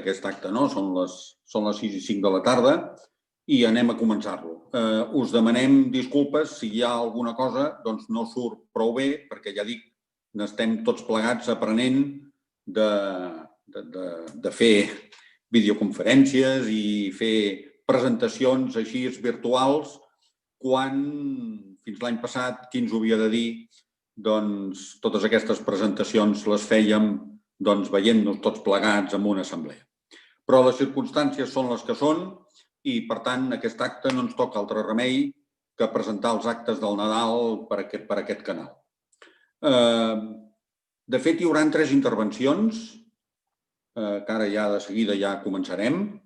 aquest acte, no? Són les 6:05 de la tarda i anem a començar-lo. Us demanem disculpes si hi ha alguna cosa, doncs no surt prou bé, perquè ja dic, n'estem tots plegats aprenent de fer videoconferències i fer presentacions així virtuals quan fins l'any passat, qui ens ho havia de dir, doncs totes aquestes presentacions les fèiem veient-nos tots plegats en una assemblea. Però les circumstàncies són les que són i, per tant, aquest acte no ens toca altre remei que presentar els actes del Nadal per aquest canal. De fet, hi haurà 3 intervencions, que ara ja de seguida ja començarem.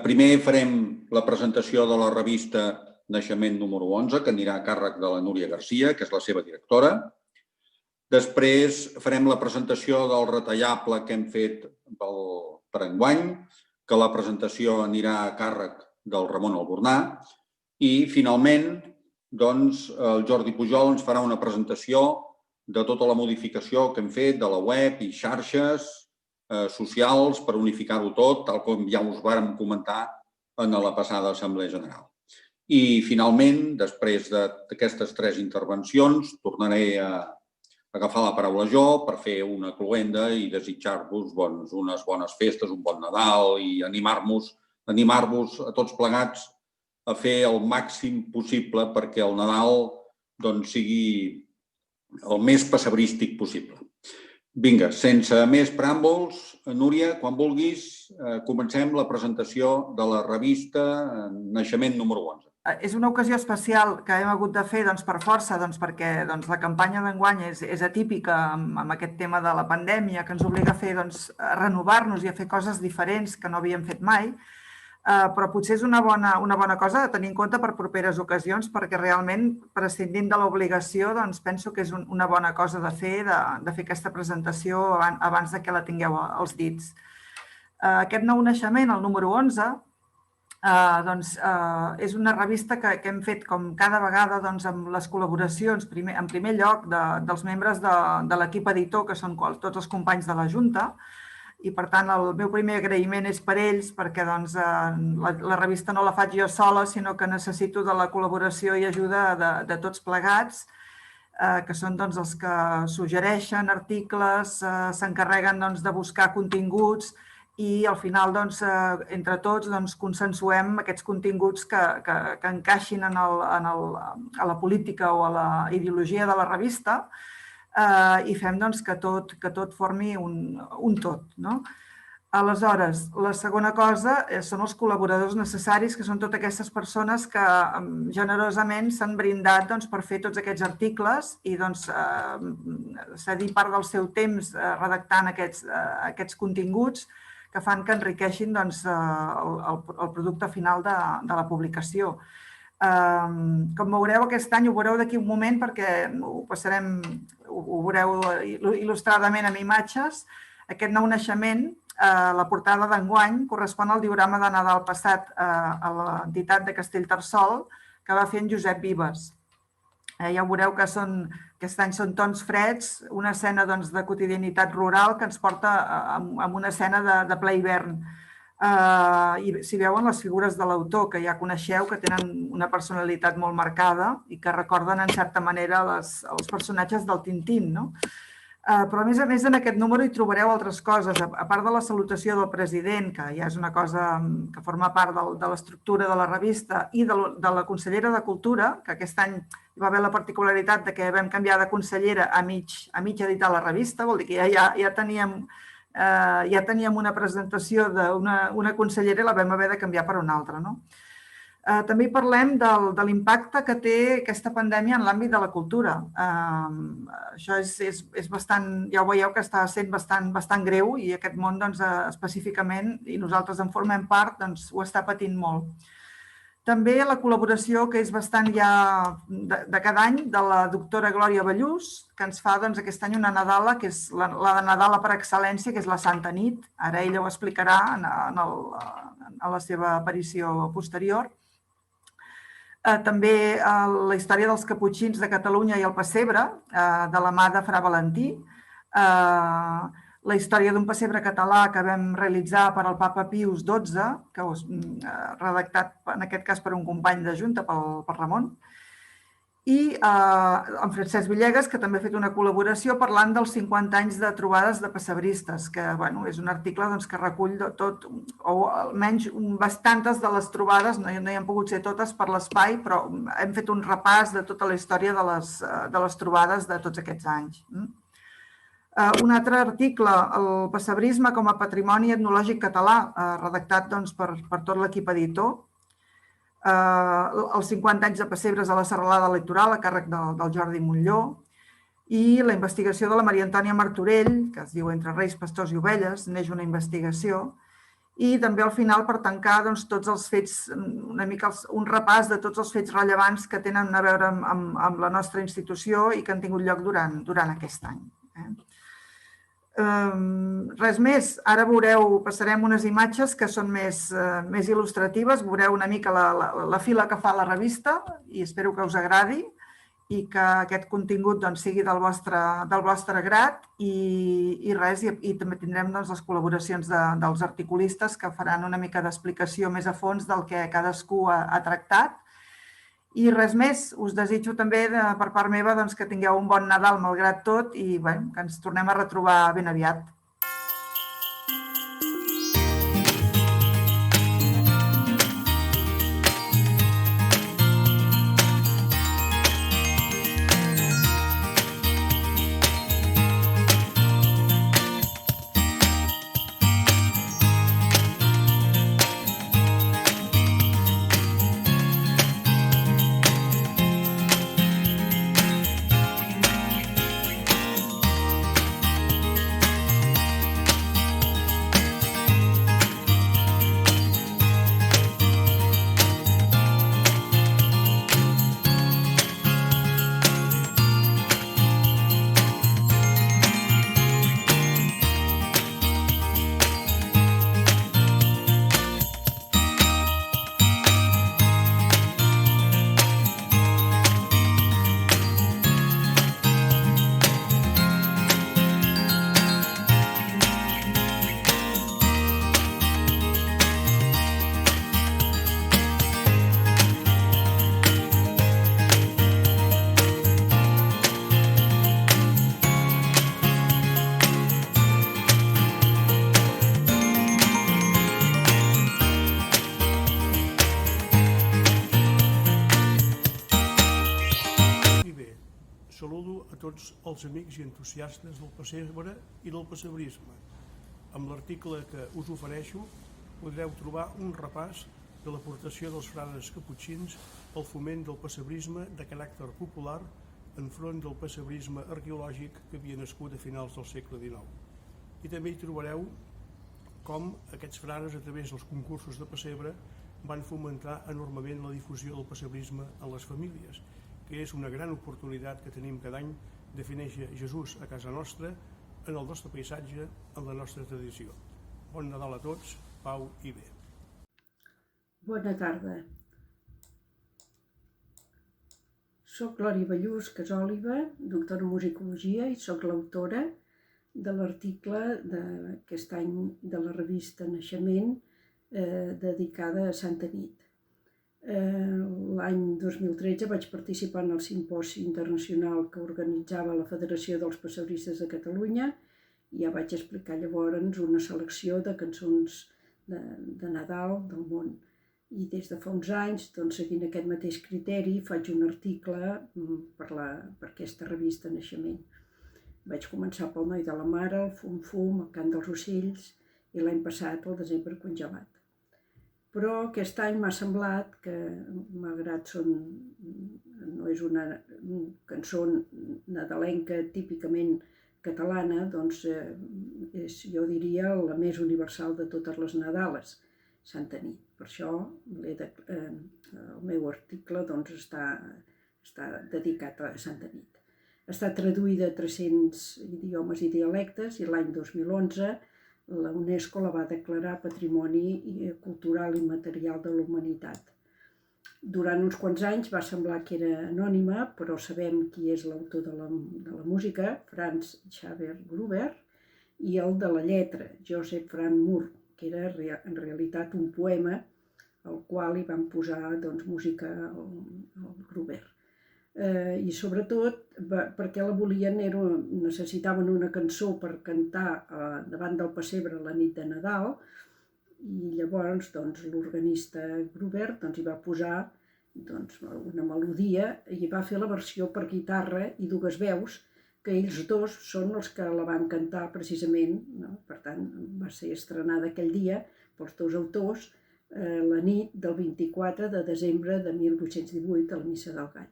Primer farem la presentació de la revista Naixement número 11, que anirà a càrrec de la Núria Garcia, que és la seva directora. Després farem la presentació del retallable que hem fet per enguany, que la presentació anirà a càrrec del Ramon Albornà. I, finalment, el Jordi Pujol ens farà una presentació de tota la modificació que hem fet de la web i xarxes socials per unificar-ho tot, tal com ja us vàrem comentar en la passada Assemblea General. I, finalment, després d'aquestes 3 intervencions, tornaré a agafar la paraula jo per fer una cloenda i desitjar-vos unes bones festes, un bon Nadal i animar-vos a tots plegats a fer el màxim possible perquè el Nadal sigui el més passebrístic possible. Vinga, sense més preàmbuls, Núria, quan vulguis, comencem la presentació de la revista Naixement número 11. És una ocasió especial que hem hagut de fer per força, perquè la campanya d'enguany és atípica amb aquest tema de la pandèmia, que ens obliga a fer a renovar-nos i a fer coses diferents que no havíem fet mai, però potser és una bona cosa a tenir en compte per properes ocasions, perquè realment, prescindint de l'obligació, penso que és una bona cosa de fer aquesta presentació abans que la tingueu als dits. Aquest nou naixement, el número 11, és una revista que hem fet com cada vegada amb les col·laboracions, en primer lloc, dels membres de l'equip editor, que són tots els companys de la Junta, i per tant el meu primer agraïment és per ells, perquè la revista no la faig jo sola, sinó que necessito de la col·laboració i ajuda de tots plegats, que són els que suggereixen articles, s'encarreguen de buscar continguts, i al final, entre tots, consensuem aquests continguts que encaixin a la política o a la ideologia de la revista i fem que tot formi un tot. Aleshores, la segona cosa són els col·laboradors necessaris, que són totes aquestes persones que generosament s'han brindat per fer tots aquests articles i cedir part del seu temps redactant aquests continguts que fan que enriqueixin el producte final de la publicació. Com veureu aquest any, ho veureu d'aquí un moment perquè ho veureu il·lustradament amb imatges, aquest nou naixement, la portada d'enguany, correspon al diorama de Nadal passat a l'entitat de Castellterçol que va fer en Josep Vives. Ja veureu que aquest any són tons freds, una escena de quotidianitat rural que ens porta a una escena de ple hivern. I s'hi veuen les figures de l'autor, que ja coneixeu, que tenen una personalitat molt marcada i que recorden, en certa manera, els personatges del Tintín. Però, a més, en aquest número hi trobareu altres coses. A part de la salutació del president, que ja és una cosa que forma part de l'estructura de la revista, i de la consellera de Cultura, que aquest any hi va haver la particularitat que vam canviar de consellera a mig editar la revista, vol dir que ja teníem una presentació d'una consellera i la vam haver de canviar per una altra. També hi parlem de l'impacte que té aquesta pandèmia en l'àmbit de la cultura. Això és bastant, ja ho veieu que està sent bastant greu i aquest món específicament, i nosaltres en formem part, ho està patint molt. També la col·laboració, que és bastant ja de cada any, de la doctora Glòria Ballús, que ens fa aquest any una Nadala, que és la Nadala per excel·lència, que és la Santa Nit. Ara ella ho explicarà a la seva aparició posterior. També la història dels caputxins de Catalunya i el pessebre, de la mà de Fra Valentí. la història d'un pessebre català que vam realitzar per al papa Pius XII, que redactat en aquest cas per un company de Junta, per Ramon, i en Francesc Villegas, que també ha fet una col·laboració parlant dels 50 anys de trobades de pessebristes, que és un article que recull tot, o almenys bastantes de les trobades, no hi han pogut ser totes per l'espai, però hem fet un repàs de tota la història de les trobades de tots aquests anys. Un altre article, el pessebrisme com a patrimoni etnològic català, redactat per tot l'equip editor, els 50 anys de pessebres a la serralada electoral a càrrec del Jordi Montlló i la investigació de la Maria Antònia Martorell, que es diu Entre reis, pastors i ovelles, neix una investigació, i també al final per tancar tots els fets, una mica un repàs de tots els fets rellevants que tenen a veure amb la nostra institució i que han tingut lloc durant aquest any. Res més, ara veureu, passarem unes imatges que són més il·lustratives, veureu una mica la fila que fa la revista i espero que us agradi i que aquest contingut sigui del vostre grat i res, i també tindrem les col·laboracions dels articulistes que faran una mica d'explicació més a fons del que cadascú ha tractat. I res més, us desitjo també per part meva que tingueu un bon Nadal malgrat tot i que ens tornem a retrobar ben aviat. tots els amics i entusiastes del pessebre i del pessebrisme. Amb l'article que us ofereixo podreu trobar un repàs de l'aportació dels frares caputxins al foment del pessebrisme de caràcter popular enfront del pessebrisme arqueològic que havia nascut a finals del segle XIX. I també hi trobareu com aquests frares, a través dels concursos de pessebre, van fomentar enormement la difusió del pessebrisme en les famílies, que és una gran oportunitat que tenim cada any de conèixer Jesús a casa nostra, en el nostre paisatge, en la nostra tradició. Bon Nadal a tots, pau i bé. Bona tarda. Soc Lori Ballús Casòliba, doctora en musicologia, i soc l'autora de l'article d'aquest any de la revista Naixement dedicada a Santa Nit. L'any 2013 vaig participar en el simposi internacional que organitzava la Federació dels Pessebristes de Catalunya i ja vaig explicar llavors una selecció de cançons de Nadal del món. I des de fa uns anys, seguint aquest mateix criteri, faig un article per aquesta revista Naixement. Vaig començar pel Noi de la Mare, el Fum Fum, el Cant dels Ocells i l'any passat el Desembre Congelat. Però aquest any m'ha semblat que, malgrat no és una cançó nadalenca típicament catalana, és, jo diria, la més universal de totes les Nadales, Santa Nit. Per això el meu article està dedicat a Santa Nit. Està traduïda a 300 idiomes i dialectes i l'any 2011 la UNESCO la va declarar Patrimoni Cultural i Material de la Humanitat. Durant uns quants anys va semblar que era anònima, però sabem qui és l'autor de la música, Franz Xaver Gruber, i el de la lletra, Joseph Frank Moore, que era en realitat un poema al qual hi van posar música al Gruber. I sobretot perquè la volien, necessitaven una cançó per cantar davant del pessebre la nit de Nadal, i llavors l'organista Gruber hi va posar una melodia i va fer la versió per guitarra i dues veus, que ells dos són els que la van cantar precisament, no? Per tant, va ser estrenada aquell dia pels dos autors la nit del 24 de desembre de 1818 a la Missa del Gall.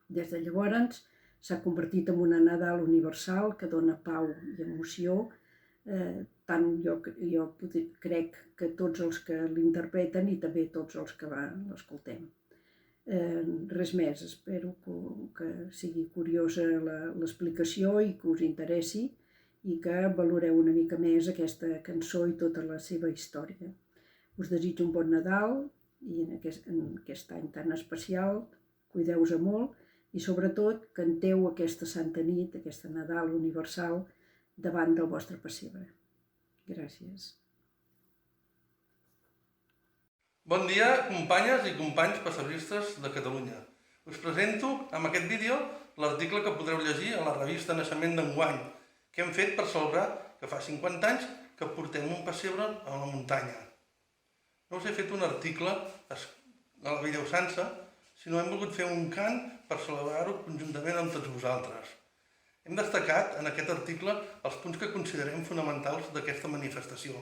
Des de llavors s'ha convertit en una Nadal universal que dona pau i emoció, tant jo crec que tots els que l'interpreten i també tots els que l'escoltem. Res més, espero que sigui curiosa l'explicació i que us interessi i que valoreu una mica més aquesta cançó i tota la seva història. Us desitjo un bon Nadal i en aquest any tan especial, cuideu-vos molt i sobretot canteu aquesta Santa Nit, aquesta Nadal universal, davant del vostre pessebre. Gràcies. Bon dia, companyes i companys pessebristes de Catalunya. Us presento amb aquest vídeo l'article que podreu llegir a la revista Naixement d'enguany, que hem fet per celebrar que fa 50 anys que portem un pessebre a la muntanya. No us he fet un article a la vella usança, sinó hem volgut fer un cant per celebrar-ho conjuntament amb tots vosaltres. Hem destacat en aquest article els punts que considerem fonamentals d'aquesta manifestació,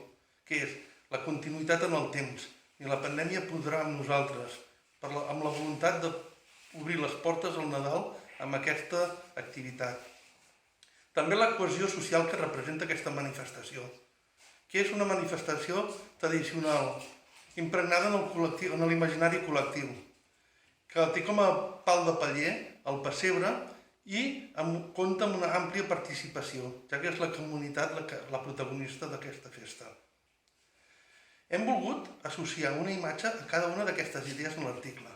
que és la continuïtat en el temps. Ni la pandèmia podrà amb nosaltres, amb la voluntat d'obrir les portes al Nadal amb aquesta activitat. També la cohesió social que representa aquesta manifestació, que és una manifestació tradicional, impregnada en l'imaginari col·lectiu, que té com a pal de paller el pessebre i compta amb una àmplia participació, ja que és la comunitat la protagonista d'aquesta festa. Hem volgut associar una imatge a cada una d'aquestes idees en l'article.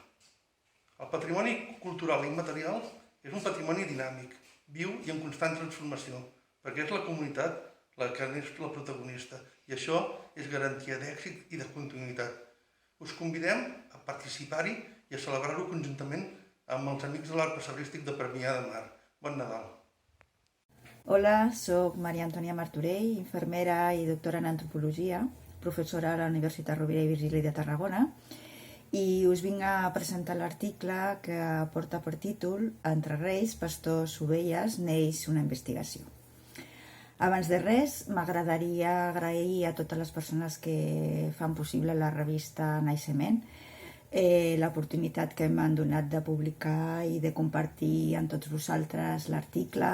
El patrimoni cultural i immaterial és un patrimoni dinàmic, viu i en constant transformació, perquè és la comunitat la que és la protagonista, i això és garantia d'èxit i de continuïtat. Us convidem a participar-hi i a celebrar-ho conjuntament amb els amics de l'Art Pessebrístic de Premià de Mar. Bon Nadal! Hola, soc Maria Antònia Martorell, infermera i doctora en antropologia, professora a la Universitat Rovira i Virgili de Tarragona, i us vinc a presentar l'article que porta per títol Entre reis, pastors, ovelles, neix una investigació. Abans de res, m'agradaria agrair a totes les persones que fan possible la revista Naixement l'oportunitat que m'han donat de publicar i de compartir amb tots vosaltres l'article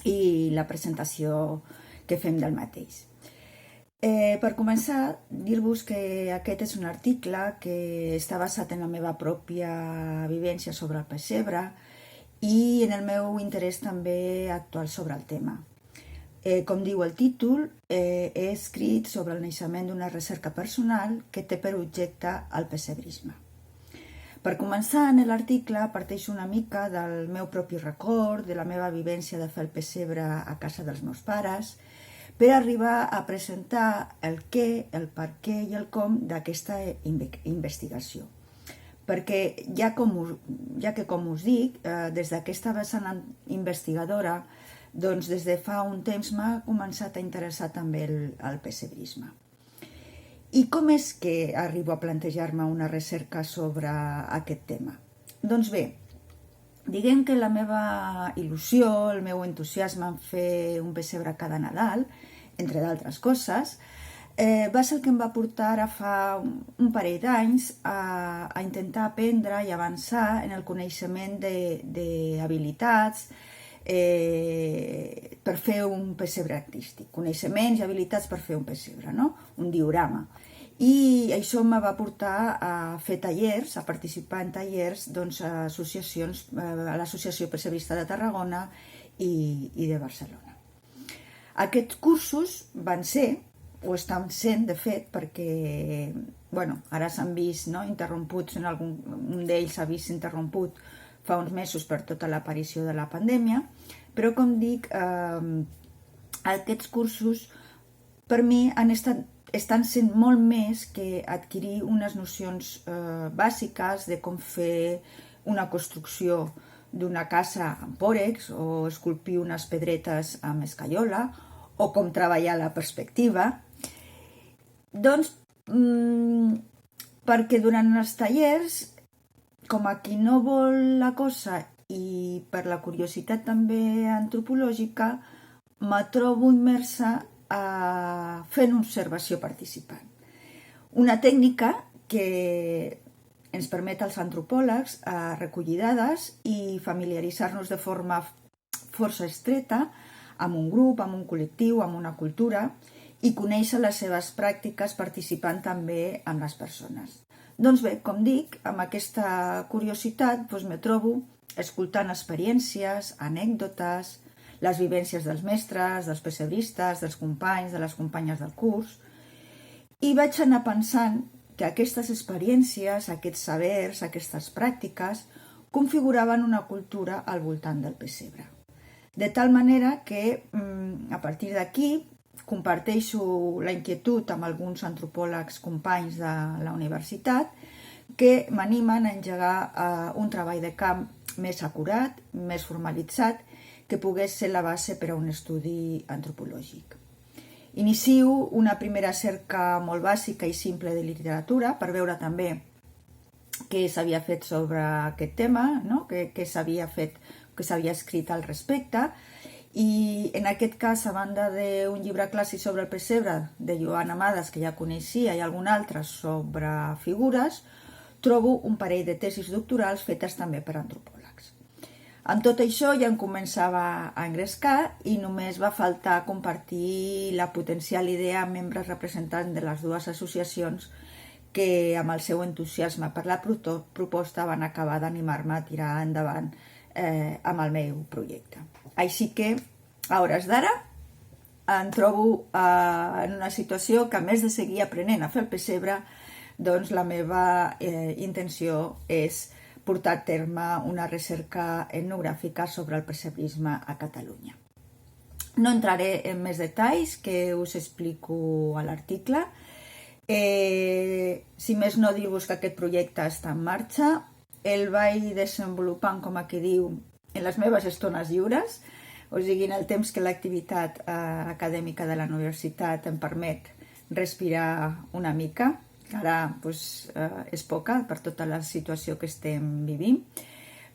i la presentació que fem del mateix. Per començar, dir-vos que aquest és un article que està basat en la meva pròpia vivència sobre el pessebre i en el meu interès també actual sobre el tema. Com diu el títol, he escrit sobre el naixement d'una recerca personal que té per objecte el pessebrisme. Per començar, en l'article parteixo una mica del meu propi record, de la meva vivència de fer el pessebre a casa dels meus pares, per arribar a presentar el què, el per què i el com d'aquesta investigació. Perquè ja que, com us dic, des d'aquesta vessant investigadora, doncs des de fa un temps m'ha començat a interessar també el pessebrisme. I com és que arribo a plantejar-me una recerca sobre aquest tema? Doncs bé, diguem que la meva il·lusió, el meu entusiasme en fer un pessebre cada Nadal, entre d'altres coses, va ser el que em va portar a fa un parell d'anys a intentar aprendre i avançar en el coneixement d'habilitats per fer un pessebre artístic, coneixements i habilitats per fer un pessebre, no? Un diorama. I això em va portar a fer tallers, a participar en tallers a associacions, a l'Associació Pessebrista de Tarragona i de Barcelona. Aquests cursos van ser, o estan sent, de fet, perquè ara s'han vist interromputs, un d'ells s'ha vist interromput fa uns mesos per tota l'aparició de la pandèmia, però com dic, aquests cursos per mi estan sent molt més que adquirir unes nocions bàsiques de com fer una construcció d'una casa amb pòrex o esculpir unes pedretes amb escaiola o com treballar la perspectiva. Doncs perquè durant els tallers, com a qui no vol la cosa i per la curiositat també antropològica, me trobo immersa fent observació participant. Una tècnica que ens permet als antropòlegs recollir dades i familiaritzar-nos de forma força estreta amb un grup, amb un col·lectiu, amb una cultura i conèixer les seves pràctiques participant també amb les persones. Doncs bé, com dic, amb aquesta curiositat me trobo escoltant experiències, anècdotes, les vivències dels mestres, dels pessebristes, dels companys, de les companyes del curs, i vaig anar pensant que aquestes experiències, aquests sabers, aquestes pràctiques, configuraven una cultura al voltant del pessebre. De tal manera que, a partir d'aquí, comparteixo la inquietud amb alguns antropòlegs companys de la universitat que m'animen a engegar un treball de camp més acurat, més formalitzat, que pogués ser la base per a un estudi antropològic. Inicio una primera cerca molt bàsica i simple de literatura per veure també què s'havia fet sobre aquest tema, què s'havia escrit al respecte, i en aquest cas, a banda d'un llibre clàssic sobre el pessebre de Joan Amades, que ja coneixia, i algun altre sobre figures, trobo un parell de tesis doctorals fetes també per antropòlegs. Amb tot això ja em començava a engrescar i només va faltar compartir la potencial idea amb membres representants de les dues associacions que amb el seu entusiasme per la proposta van acabar d'animar-me a tirar endavant amb el meu projecte. Així que, a hores d'ara, em trobo en una situació que, a més de seguir aprenent a fer el pessebre, doncs la meva intenció és portar a terme una recerca etnogràfica sobre el pessebrisme a Catalunya. No entraré en més detalls que us explico a l'article. Si més no, dir-vos que aquest projecte està en marxa. El vaig desenvolupant, com aquí diu, en les meves estones lliures, o sigui, en el temps que l'activitat acadèmica de la universitat em permet respirar una mica, que ara és poca per tota la situació que estem vivint,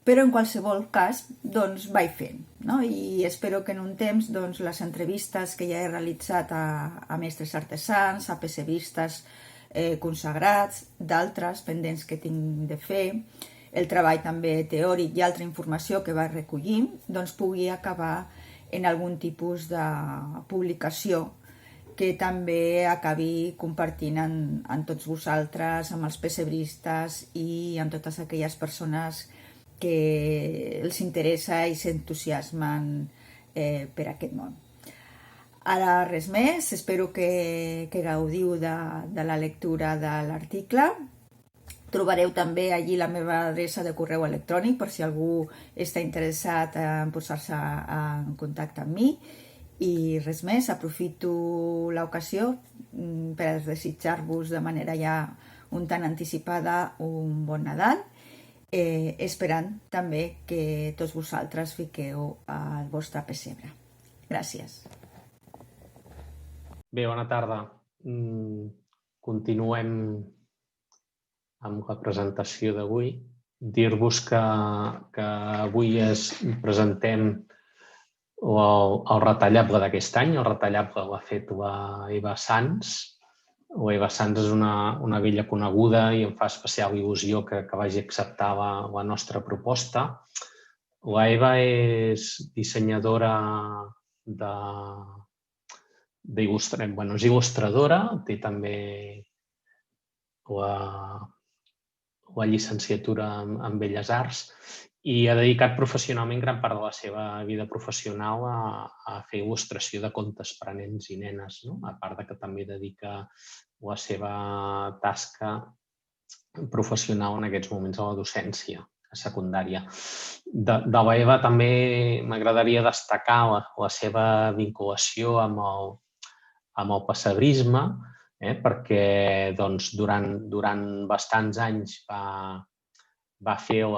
però en qualsevol cas vaig fent, i espero que en un temps les entrevistes que ja he realitzat a mestres artesans, a pessebristes consagrats, d'altres pendents que tinc de fer, el treball també teòric i altra informació que vaig recollir, pugui acabar en algun tipus de publicació que també acabi compartint amb tots vosaltres, amb els pessebristes i amb totes aquelles persones que els interessa i s'entusiasmen per aquest món. Ara res més, espero que gaudiu de la lectura de l'article. Trobareu també allí la meva adreça de correu electrònic per si algú està interessat en posar-se en contacte amb mi. I res més, aprofito l'ocasió per desitjar-vos de manera ja un tant anticipada un bon Nadal, esperant també que tots vosaltres fiqueu al vostre pessebre. Gràcies. Bé, bona tarda. Continuem amb la presentació d'avui. Dir-vos que avui presentem el retallable d'aquest any. El retallable l'ha fet la Eva Sans. La Eva Sans és una vella coneguda i em fa especial il·lusió que vagi acceptar la nostra proposta. La Eva és dissenyadora és il·lustradora, té també la llicenciatura en Belles Arts i ha dedicat professionalment gran part de la seva vida professional a fer il·lustració de contes per a nens i nenes, a part que també dedica la seva tasca professional en aquests moments a la docència. secundària. De l'Eva també m'agradaria destacar la seva vinculació amb el pessebrisme, perquè durant bastants anys va fer el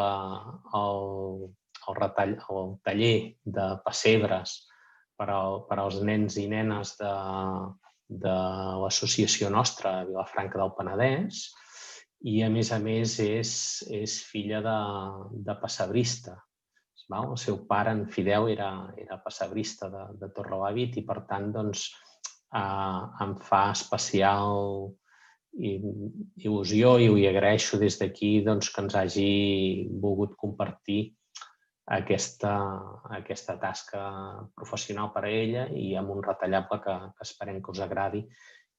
taller de pessebres per als nens i nenes de l'associació nostra a Vilafranca del Penedès i, a més, és filla de pessebrista. El seu pare, en Fideu, era pessebrista de Torrelavit i, per tant, em fa especial il·lusió i li agraeixo des d'aquí que ens hagi volgut compartir aquesta tasca professional per a ella i amb un retallable que esperem que us agradi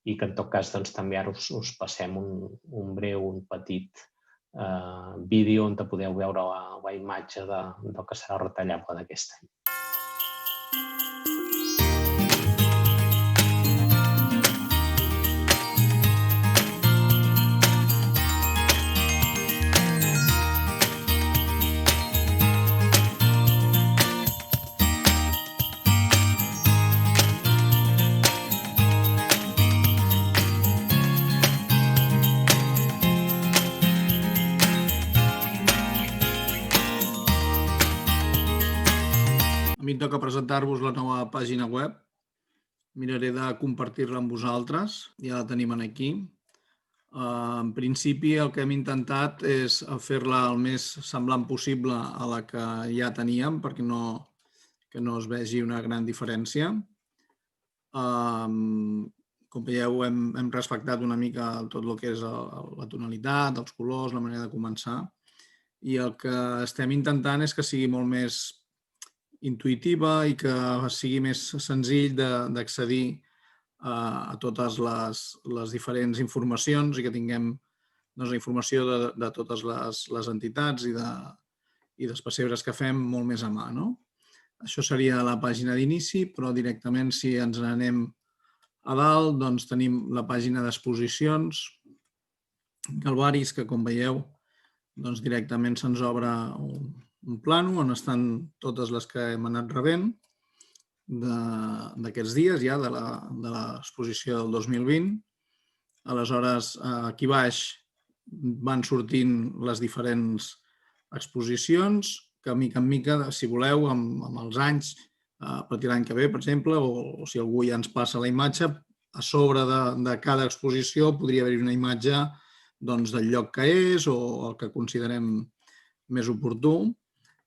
i que en tot cas també ara us passem un petit vídeo on podeu veure la imatge del que serà el retallable d'aquest any. A mi em toca presentar-vos la nova pàgina web. Miraré de compartir-la amb vosaltres. Ja la tenim aquí. En principi, el que hem intentat és fer-la el més semblant possible a la que ja teníem, perquè no es vegi una gran diferència. Com veieu, hem respectat una mica tot el que és la tonalitat, els colors, la manera de començar. I el que estem intentant és que sigui molt més intuïtiva i que sigui més senzill d'accedir a totes les diferents informacions i que tinguem la informació de totes les entitats i dels pessebres que fem molt més a mà. Això seria la pàgina d'inici, però directament, si ens n'anem a dalt, doncs tenim la pàgina d'exposicions, Calvaris, que com veieu, directament se'ns obre un plànol on estan totes les que hem anat rebent d'aquests dies ja de l'exposició del 2020. Aleshores, aquí baix van sortint les diferents exposicions que, mica en mica, si voleu, amb els anys, a partir de l'any que ve, per exemple, o si algú ja ens passa la imatge, a sobre de cada exposició podria haver-hi una imatge del lloc que és o el que considerem més oportú.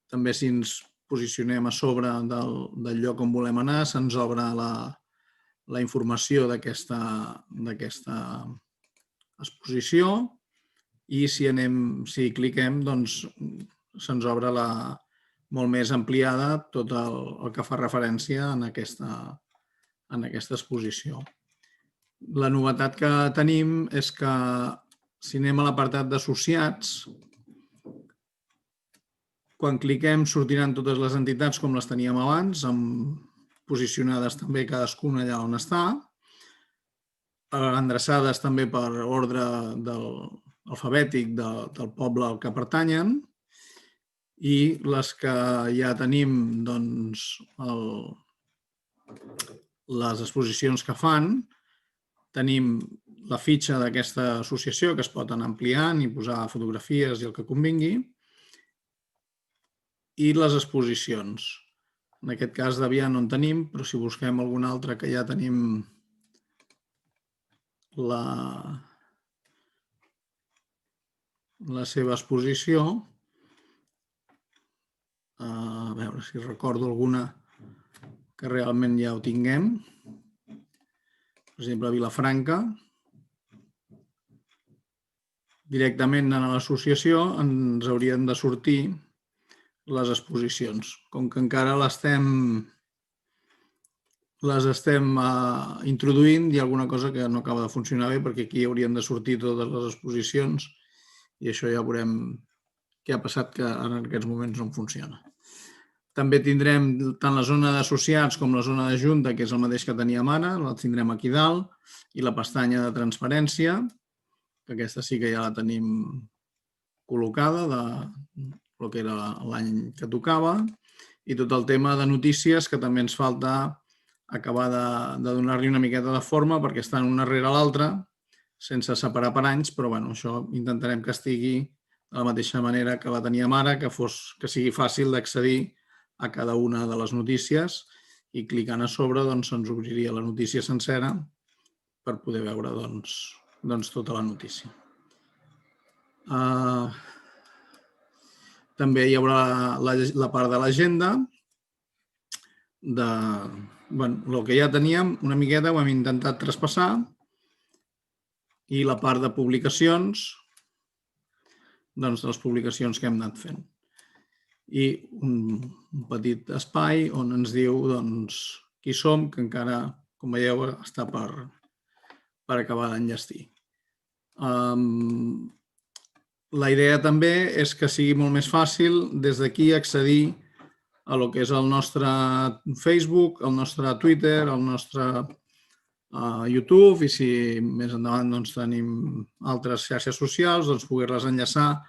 També si ens posicionem a sobre del lloc on volem anar, se'ns obre la informació d'aquesta exposició i si cliquem, se'ns obre molt més ampliada tot el que fa referència en aquesta exposició. La novetat que tenim és que si anem a l'apartat d'associats, quan cliquem sortiran totes les entitats com les teníem abans, posicionades també cadascuna allà on està, endreçades també per ordre alfabètic del poble al que pertanyen, i les que ja tenim les exposicions que fan, tenim la fitxa d'aquesta associació que es pot anar ampliant i posar fotografies i el que convingui, i les exposicions. En aquest cas de Viana no en tenim, però si busquem alguna altra que ja tenim la seva exposició, a veure si recordo alguna que realment ja ho tinguem. Per exemple, a Vilafranca. Directament a l'associació ens haurien de sortir les exposicions. Com que encara les estem introduint, hi ha alguna cosa que no acaba de funcionar bé perquè aquí haurien de sortir totes les exposicions i això ja veurem què ha passat que en aquests moments no funciona. També tindrem tant la zona d'associats com la zona de junta, que és el mateix que teníem ara, la tindrem aquí dalt, i la pestanya de transparència, que aquesta sí que ja la tenim col·locada el que era l'any que tocava, i tot el tema de notícies, que també ens falta acabar de donar-li una miqueta de forma perquè estan una rere l'altra, sense separar per anys, però bueno, això intentarem que estigui de la mateixa manera que la teníem ara, que sigui fàcil d'accedir a cada una de les notícies i clicant a sobre se'ns obriria la notícia sencera per poder veure tota la notícia. També hi haurà la part de l'agenda, el que ja teníem una miqueta ho hem intentat traspassar, i la part de publicacions, de les publicacions que hem anat fent. I un petit espai on ens diu qui som, que encara, com veieu, està per acabar d'enllestir. La idea també és que sigui molt més fàcil des d'aquí accedir a lo que és el nostre Facebook, el nostre Twitter, el nostre YouTube, i si més endavant tenim altres xarxes socials, poder-les enllaçar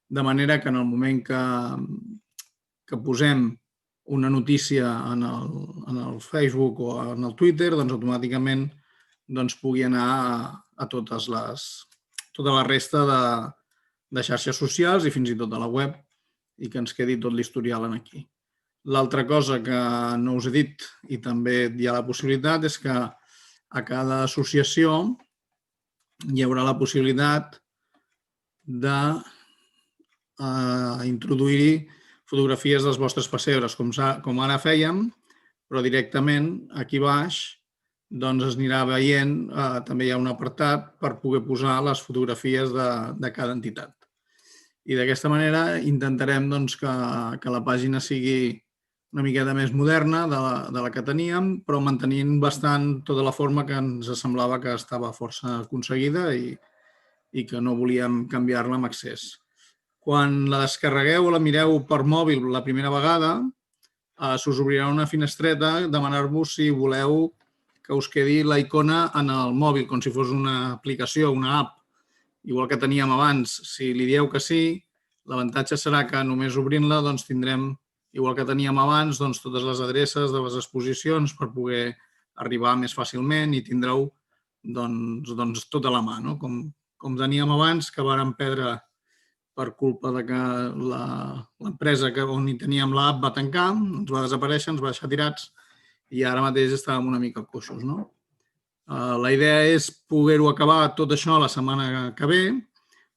de manera que en el moment que posem una notícia en el Facebook o en el Twitter, automàticament pugui anar a tota la resta de xarxes socials i fins i tot a la web, i que ens quedi tot l'historial aquí. L'altra cosa que no us he dit, i també hi ha la possibilitat, és que a cada associació hi haurà la possibilitat d'introduir-hi fotografies dels vostres pessebres, com ara fèiem, però directament aquí baix es anirà veient, també hi ha un apartat per poder posar les fotografies de cada entitat. I d'aquesta manera intentarem que la pàgina sigui una miqueta més moderna de la que teníem, però mantenint bastant tota la forma que ens semblava que estava força aconseguida i que no volíem canviar-la amb excés. Quan la descarregueu o la mireu per mòbil la primera vegada, s'us obrirà una finestreta demanar-vos si voleu que us quedi la icona en el mòbil, com si fos una aplicació, una app. Igual que teníem abans, si li dieu que sí, l'avantatge serà que només obrint-la tindrem, igual que teníem abans, totes les adreces de les exposicions per poder arribar més fàcilment i tindreu tot a la mà, com teníem abans, que vàrem perdre per culpa que l'empresa on teníem l'app va tancar, ens va desaparèixer, ens va deixar tirats i ara mateix estàvem una mica coixos. La idea és poder-ho acabar tot això la setmana que ve.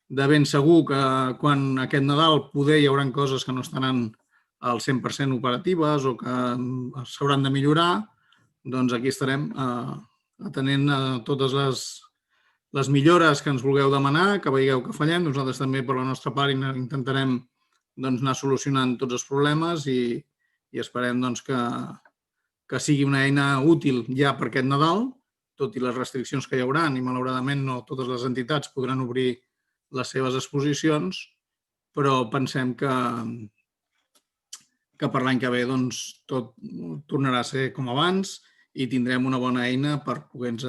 De ben segur que quan aquest Nadal poder hi haurà coses que no estaran al 100% operatives o que s'hauran de millorar, doncs aquí estarem atenent a totes les millores que ens vulgueu demanar, que veieu que fallem. Nosaltres també, per la nostra part, intentarem anar solucionant tots els problemes i esperem que sigui una eina útil ja per aquest Nadal, tot i les restriccions que hi haurà, i malauradament no totes les entitats podran obrir les seves exposicions, però pensem que per l'any que ve tot tornarà a ser com abans i tindrem una bona eina per poder-nos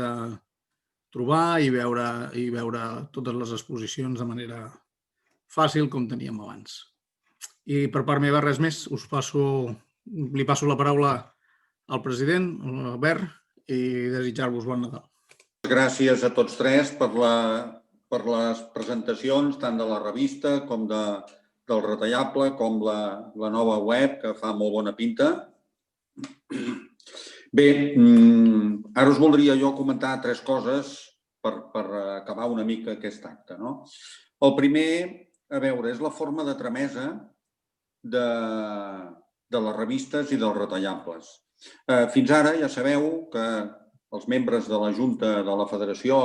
trobar i veure totes les exposicions de manera fàcil com teníem abans. I per part meva res més, li passo la paraula al president, Albert, i desitjar-vos bon Nadal. Gràcies a tots tres per les presentacions, tant de la revista com del retallable, com la nova web, que fa molt bona pinta. Bé, ara us voldria jo comentar tres coses per acabar una mica aquest acte. El primer, a veure, és la forma de tramesa de les revistes i dels retallables. Fins ara ja sabeu que els membres de la Junta de la Federació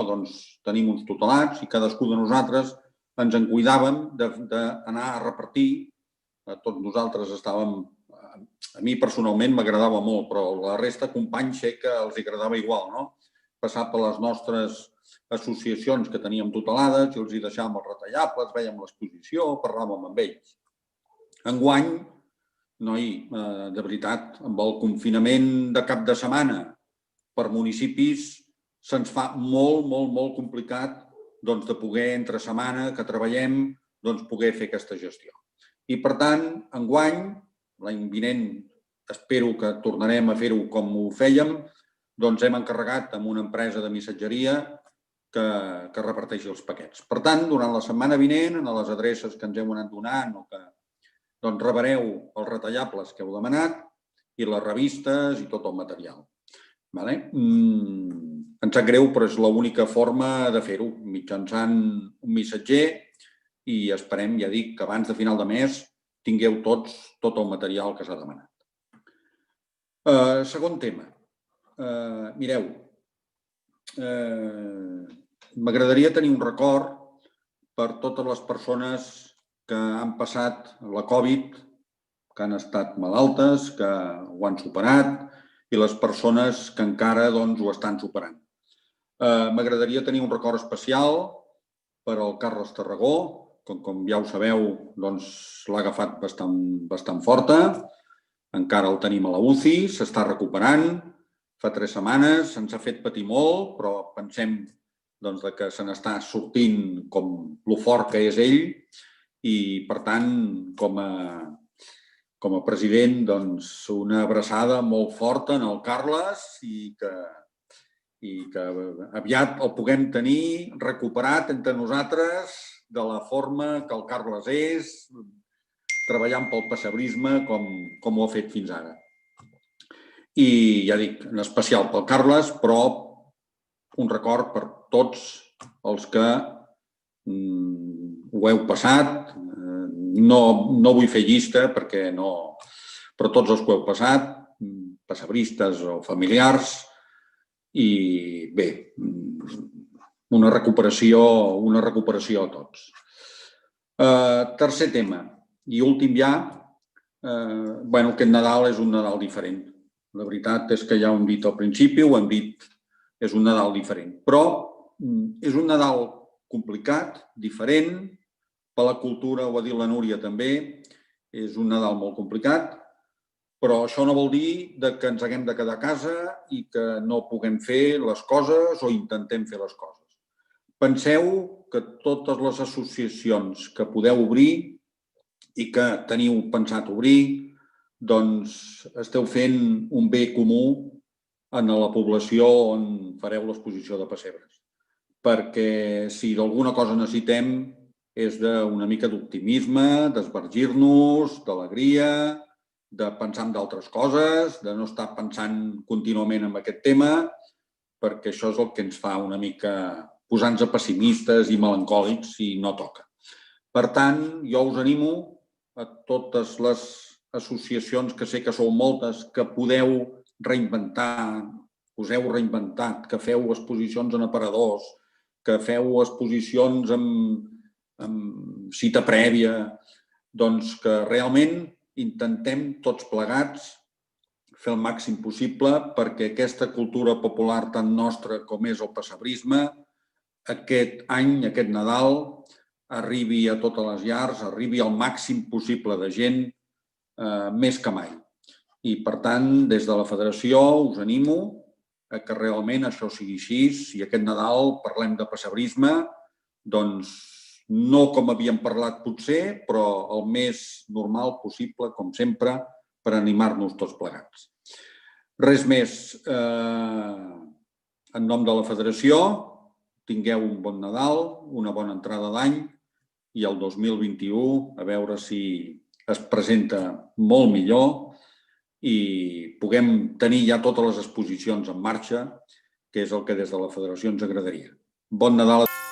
tenim uns tutelats i cadascú de nosaltres ens en cuidàvem d'anar a repartir. Tots nosaltres estàvem... A mi personalment m'agradava molt, però la resta companys sé que els agradava igual, no? Passar per les nostres associacions que teníem tutelades i els hi deixàvem els retallables, vèiem l'exposició, parlàvem amb ells. Enguany, noi, de veritat, amb el confinament de cap de setmana per municipis se'ns fa molt, molt, molt complicat de poder, entre setmana que treballem, poder fer aquesta gestió. I, per tant, enguany, l'any vinent, espero que tornarem a fer-ho com ho fèiem, doncs hem encarregat amb una empresa de missatgeria que reparteixi els paquets. Per tant, durant la setmana vinent, a les adreces que ens heu anat donant o que doncs, rebreu els retallables que heu demanat i les revistes i tot el material. Em sap greu, però és l'única forma de fer-ho, mitjançant un missatger, i esperem, ja dic, que abans de final de mes tingueu tots tot el material que s'ha demanat. Segon tema. Mireu, m'agradaria tenir un record per totes les persones que han passat la Covid, que han estat malaltes, que ho han superat, i les persones que encara ho estan superant. M'agradaria tenir un record especial per al Carles Tarragó, que, com ja ho sabeu, l'ha agafat bastant forta. Encara el tenim a la UCI, s'està recuperant. Fa 3 setmanes, ens ha fet patir molt, però pensem que se n'està sortint com lo fort que és ell i, per tant, com a president, una abraçada molt forta en el Carles i que aviat el puguem tenir recuperat entre nosaltres de la forma que el Carles és, treballant pel pessebrisme com ho ha fet fins ara. I ja dic, en especial pel Carles, però un record per tots els que ho heu passat. No vull fer llista perquè no... Però tots els que ho heu passat, pessebristes o familiars, i bé, una recuperació a tots. Tercer tema, i últim ja, aquest Nadal és un Nadal diferent. La veritat és que ja ho hem dit al principi, ho hem dit, és un Nadal diferent. Però és un Nadal complicat, diferent, per la cultura, ho ha dit la Núria també, és un Nadal molt complicat, però això no vol dir que ens haguem de quedar a casa i que no puguem fer les coses o intentem fer les coses. Penseu que totes les associacions que podeu obrir i que teniu pensat obrir, doncs esteu fent un bé comú en la població on fareu l'exposició de pessebres. Perquè si d'alguna cosa necessitem és d'una mica d'optimisme, d'esbargir-nos, d'alegria, de pensar en d'altres coses, de no estar pensant contínuament en aquest tema, perquè això és el que ens fa una mica posar-nos pessimistes i melancòlics si no toca. Per tant, jo us animo a totes les associacions, que sé que sou moltes, que podeu reinventar, us heu reinventat, que feu exposicions en aparadors, que feu exposicions amb cita prèvia, doncs que realment intentem tots plegats fer el màxim possible perquè aquesta cultura popular tan nostra com és el pessebrisme, aquest any, aquest Nadal, arribi a totes les llars, arribi al màxim possible de gent, més que mai. I, per tant, des de la federació us animo a que realment això sigui així i aquest Nadal parlem de pessebrisme, doncs no com havíem parlat potser, però el més normal possible, com sempre, per animar-nos tots plegats. Res més. En nom de la federació, tingueu un bon Nadal, una bona entrada d'any i el 2021 a veure si es presenta molt millor i puguem tenir ja totes les exposicions en marxa, que és el que des de la federació ens agradaria. Bon Nadal a tots!